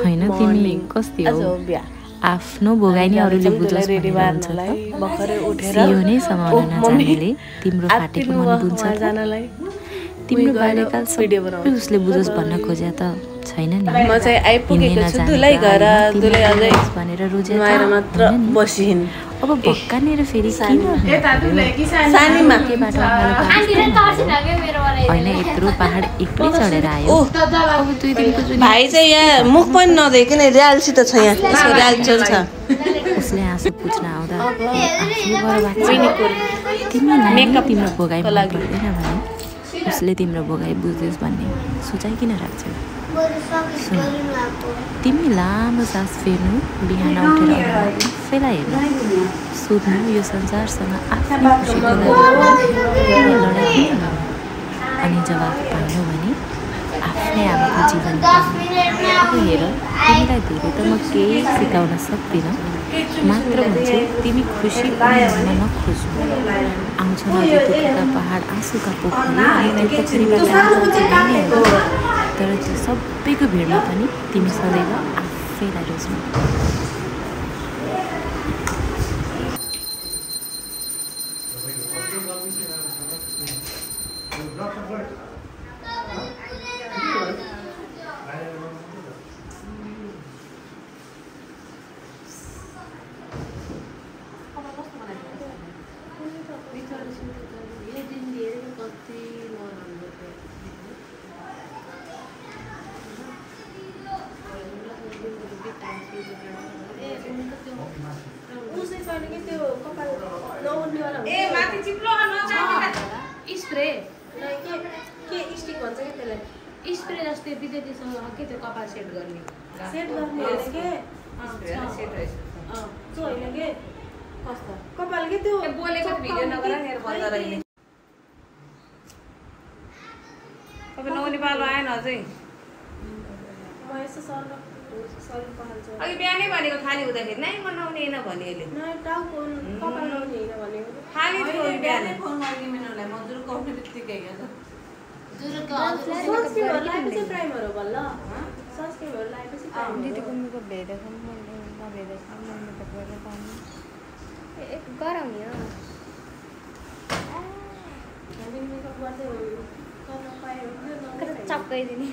हैन तिमी कस्ती हो आफ्नो भोगाइ नि अरूले बुझोस् भनेर भर्खरै उठेर सियो नै समाउन नजानेले तिम्रो फाटेको मन बुझ्छ जानलाई तिम्रो बाल्यकाल सबै उसले बुझोस् भन्न खोज्या त छैन नि म चाहिँ आइपुगेको छु दुलै घर दुलै अझै भनेर रोजे नुहाएर मात्र बसिन् अब भक्कानेर फेरि किन सानीमा हैन यत्रो पहाड एक्लै चढेर आयो अब 2 दिनको जुनी भाइ चाहिँ यहाँ मुख पनि नदेखिन र्यालसित छ यहाँ त्यसको र्याल चल्छ उसले आँसु पुछ्न आउँदा तिमीलाई तिम्रो भोगाइ मन पर्दैन भने उसले तिम्रो भोगाइ बुझ्दैस् भन्ने सोचाइ किन राख्छौ तिमी लामो सास फेर्नु बिहान उठेर आफैलाई हेर्नु सोध्नु यो संसारसँग आफ्नै खुसीको लागि लडाइँ किन अनि जवाफ पाइनु भने आफ्नै आमाको जीवन अब हेर तिमीलाई धेरै त म केही सिकाउन सक्दिनँ मात्र भन्छु तिमी खुसी हुन नखोज्नु आउँछौ नजिक दुखेका पहाड आँसुका पोखरी अनि त्यो पोखरीबाट तर त्यो सबैको भिडमा पनि तिमी सदैव आफैलाई रोज्नु स्प्रे जस्तै विद्युतीसँग के त्यो कपाल सेट गर्ने कपाल के त्यो बोलेको भिडियो नगर नौनी पालो आएन अझै अघि बिहानै भनेको खाली हुँदाखेरि नै म नौनी होइन भने खाली थियो बिहानै फोन गरिदिनु म जुरुको आउने बित्तिकै दिदीको भेटेको गराउने हो चप्काइदिने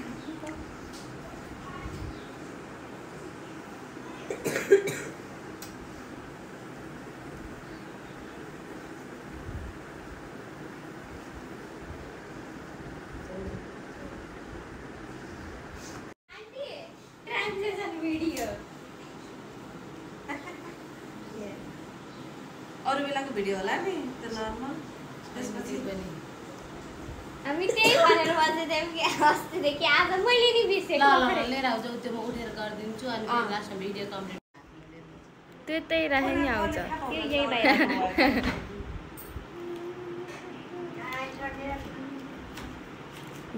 अरू बेलाको भिडियो होला नि त्यो नर्मल त्यसपछि पनि हामी त्यही भनेर बस्दै थियौँ कि अस्तिदेखि आज मैले नि बिर्सेको लिएर आउँछु त्यो म उठेर गरिदिन्छु अनि लास्टमा भिडियो कम्प्लिट त्यही राखे नि आउँछ यही बाहिर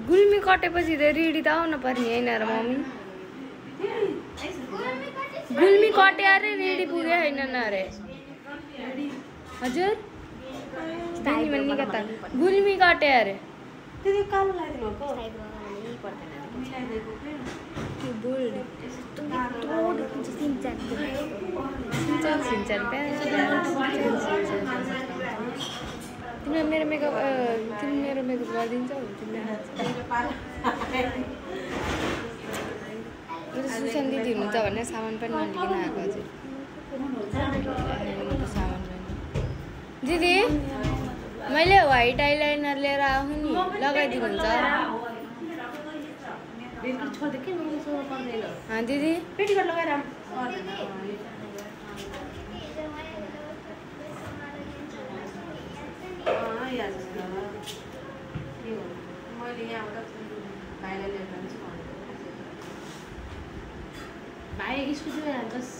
गुल्मी कटेपछि त रेडी त आउनु पर्ने होइन र मम्मी गुल्मी कटे अरे रेडी पुग्यो होइन न अरे हजुर गुल्मी कटे अरे त्यो कालो लगाइदिनु हो तिमीले मेरो मेकअप गरिदिन्छौ सुशान्त दिदी हुनुहुन्छ भने सामान पनि नलिकन आएको हजुर सामान दिदी मैले व्हाइट आइलाइनर लिएर आउँ नि लगाइदिनुहुन्छ दिदी पेटीकोट लगाएर मैले यहाँबाट भाइलाई लिएर जान्छु भाइ स्कुटी हाल्छस्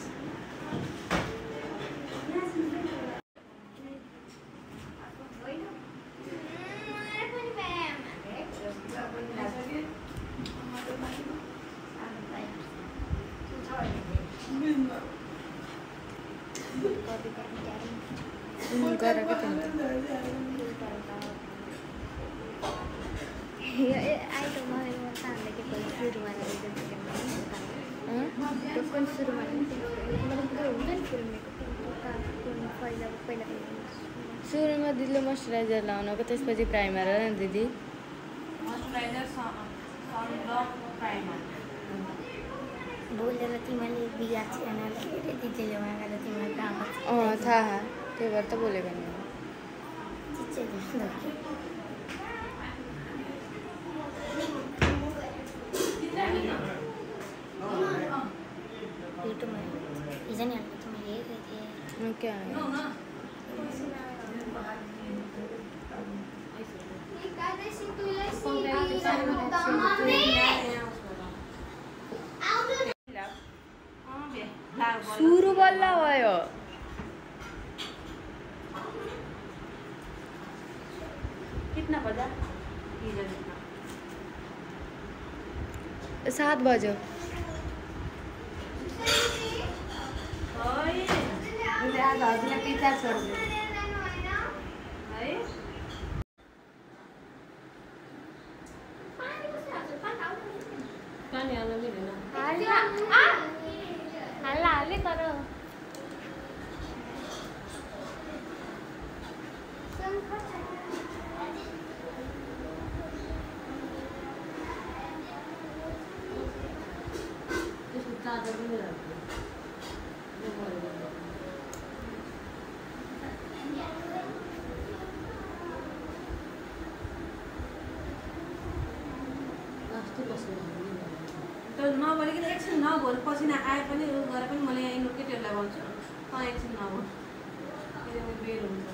टोकन सुरुमा हुन्छ नि पहिला सुरुमा दिदीले मोइस्चराइजर लगाउनुको त्यसपछि प्राइमर हो नि दिदी मोइस्चराइजर सनब्लक प्राइमर बोलेर तिमीले बिगा छैन दिदीले मागेर तिमीलाई काम थाहा त्यही भएर त बोलेको नि युट्युबमा हिजो नि हाल्नु तिमीले हेर्दै थिएँ क्या सुरु बल्ल भयो कितना बजा 7 बज्यो आज हजुरलाई पिज्जा छोड्छु है पानी हाल्न मिलेन हाल्ने तर त्यसको चार्जर पनि राख्नु नभनिकन एकछिन नभोल पसिना आए पनि उ गरे पनि मैले यहाँ केटीहरूलाई भन्छु एकछिन नभोल किनभने बेर हुन्छ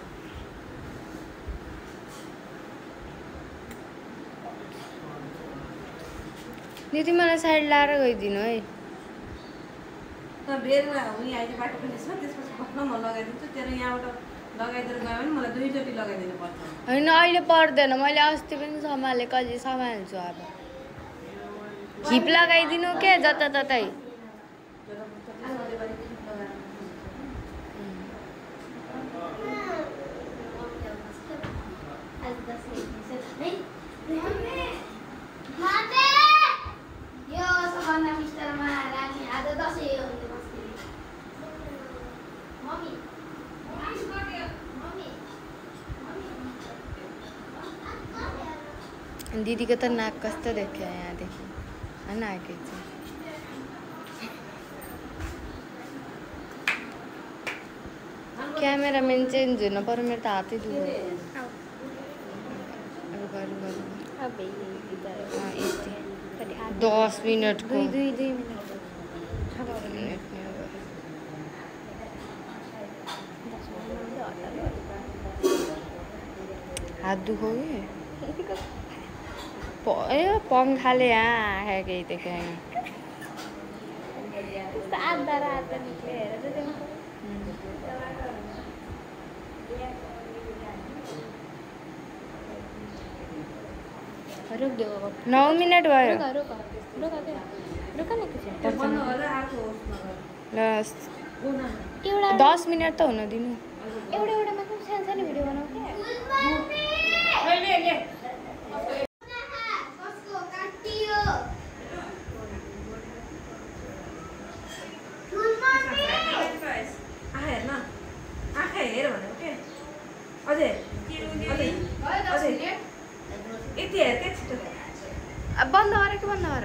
दिदी मलाई साइड लाएर गइदिनु है तर बेर हुने अहिले बाटो पनि छ त्यसपछि भन्न म लगाइदिन्छु तेरो यहाँबाट लगाइदिएर गयो भने मलाई 2 चोटि लगाइदिनु पर्छ होइन अहिले पर्दैन मैले अस्ति पनि सम्हालेँ कहिले सम्हाल्छु अब हिप लगाइदिनु के जताततै यो सबभन्दा मिस्टरमा रानी आज दसैँ हो मम्मी दिदीको त नाक कस्तो देख्यो यहाँदेखि नाकै छ क्यामेराम्यान चेन्ज हुनु पर्यो मेरो त हातै दुख्यो यति 10 मिनटको 2 मिनट हात दुखो कि पंखाले यहाँ आँखा केही देखेँ आधा रात निक्लेर रुक दो 9 मिनट भयो ल 10 मिनट त हुन दिनु एउटामा सानो सानो भिडियो बनाऊ बन्द गरेको बन्द गर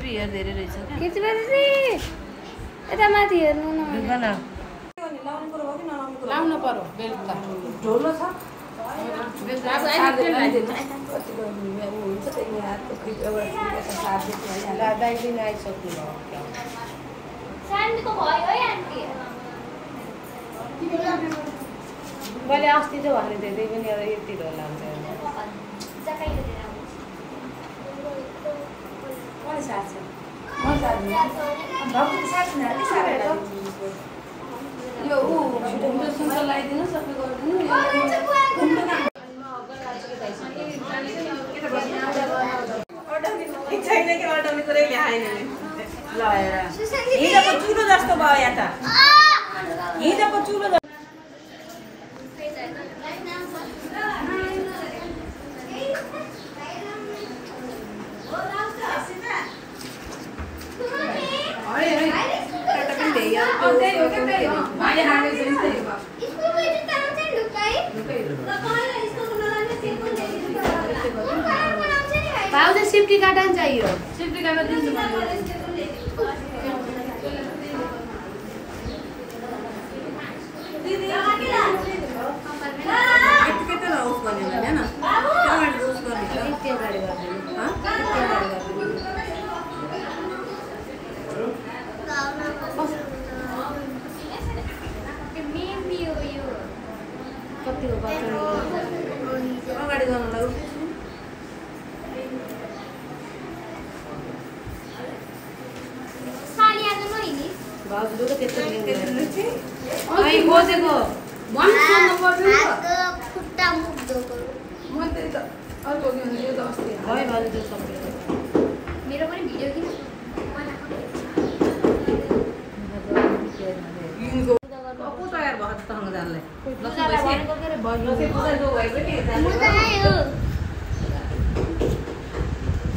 फेरि हेर धेरै रहेछ क्या किर्तिमाथि यता माथि हेर्नु न लाउनु पर्यो बेल्ट त ढोलो छ दाइले आइसक्नु शान्तिको भयो है आन्टी मैले अस्ति चाहिँ भने थिएँ त्यही पनि अब यति ढोल लान्छ यो लगाइदिनु सबै गरिदिनु छैन कि अटाउने कुरै ल्याएन लगाएर हिजोको चुलो जस्तो भयो यहाँ त हिजोको चुलो भाउजू सिफ्टी काटन चाहियो सिफ्टी काट्न दिन्छु अगाडि गर्नुलाई भाउजूले त्यस्तो खोजेको खुट्टा मुख धोको मेरो पनि भिडियो किन तयार भयो तसँग जानलाई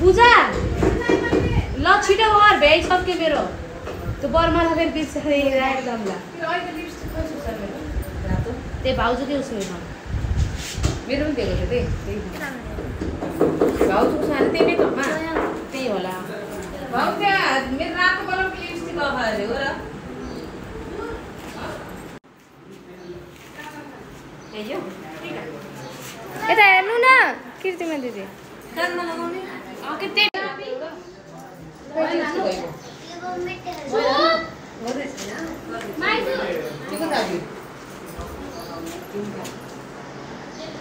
पूजा ल छिटो गर भ्याइसक्यो मेरो त्यो बर्माला फेरि बिर्सेर एकदम ल त्यही भाउजूकै उसमा मेरो पनि दिएको थियो त्यही भाउजूको सानो त्यही मेकअपमा त्यही होला भाउ त्यहाँ मेरो रातो कलरको लिपस्टिक लगाएर हो र यता हेर्नु न किर्तिमा दिदी कानमा लगाउने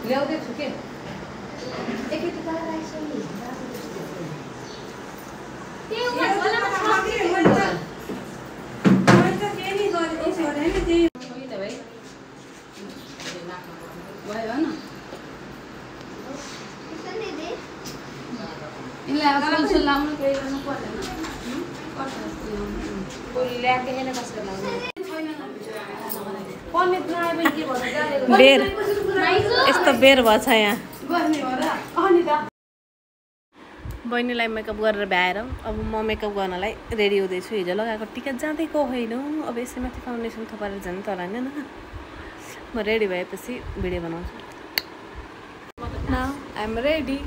ल्याउँदैछु के बेर यस्तो बेर भएछ यहाँ बहिनीलाई मेकअप गरेर भ्याएर अब म मेकअप गर्नलाई रेडी हुँदैछु हिजो लगाएको टिका जाँदैको होइन अब यसै माथि फाउन्डेसन थपाएर जानु तर होइन म रेडी भएपछि भिडियो बनाउँछु नाउ आइ एम रेडी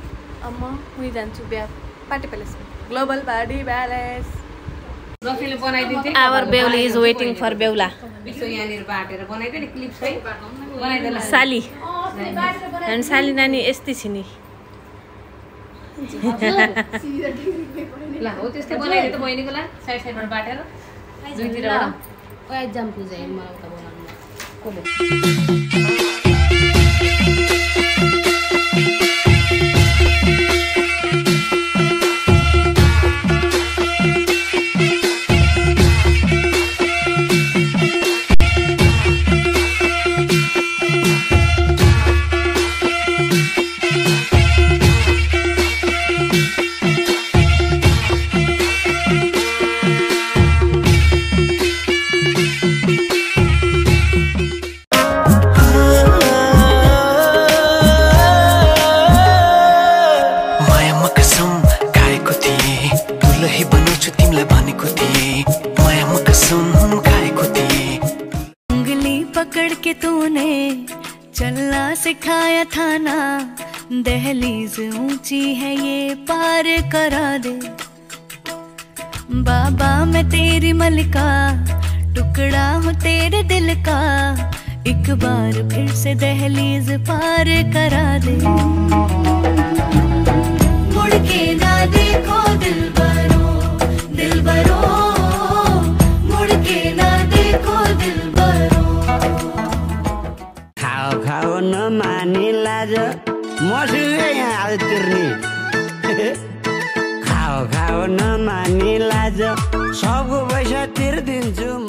अब म उही जान्छु बिहा पार्टी प्यालेसमा ग्लोबल पार्टी प्यालेस रफीले बनाइदिन्थ्यो आवर बेहुली इज वेटिङ फर बेहुला यहाँनिर बाटेर बनाइदियो नि क्लिप्स है बनाइदिनु साली अनि साली नानी यस्तै छ नि ल हो त्यस्तै बनाइदियो त बहिनीको लागि साइड साइडबाट बाटेर दुईतिरबाट एक्जाम पूजा मलाई उता बनाउनु चलना सिखाया था ना, दहलीज ऊंची है ये पार करा दे। बाबा मैं तेरी मलिका, टुकड़ा हूँ तेरे दिल का, एक बार फिर से दहलीज पार करा दे। मुड़ के ना देखो दिलबरो, दिलबरो, मुड़ के ना देखो दिलबरो। खाओ खाओ न मानी लाज मसुरे यहाँ आज तिर्नी। खाओ खाओ न मानी लाज सबको पैसा तिर्दिन्छु म।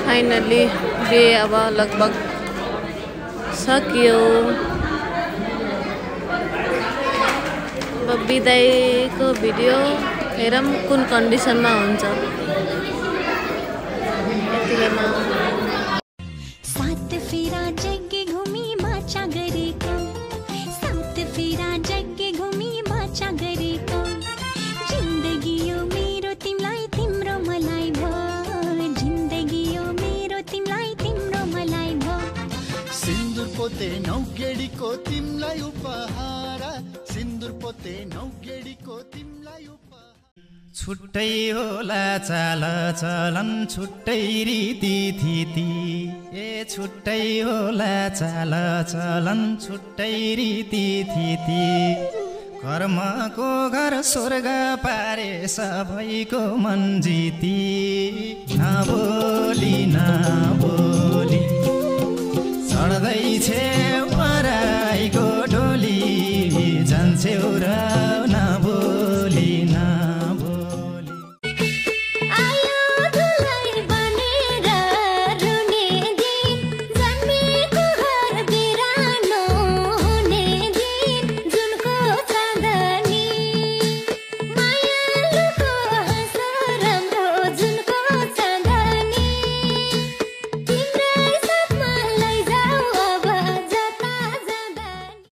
फाइनली बे अब लगभग सकियो। अब बिदाईको भिडियो हेरौँ कुन कन्डिसनमा हुन्छ। सात फेरा जग्गे घुमी बाचा गरेको, सात फेरा जग्गे घुमी बाचा गरेको, जिन्दगी यो मेरो तिमीलाई तिम्रो मलाई भयो, जिन्दगी यो मेरो तिमीलाई तिम्रो मलाई भयो। सिन्दुर पोते नौगेडीको तिमीलाई उपहार, सिन्दुर पोते नौगेडीको तिमीलाई उपहार। छुट्टै होला चाल चलन छुट्टै रीति थिति, ए छुट्टै होला चाल चलन छुट्टै रीति थिति। कर्मको घर स्वर्ग पारे सबैको मन जिती, नबोली नबोली चढ्दै छे पराइको डोली, जान्छौ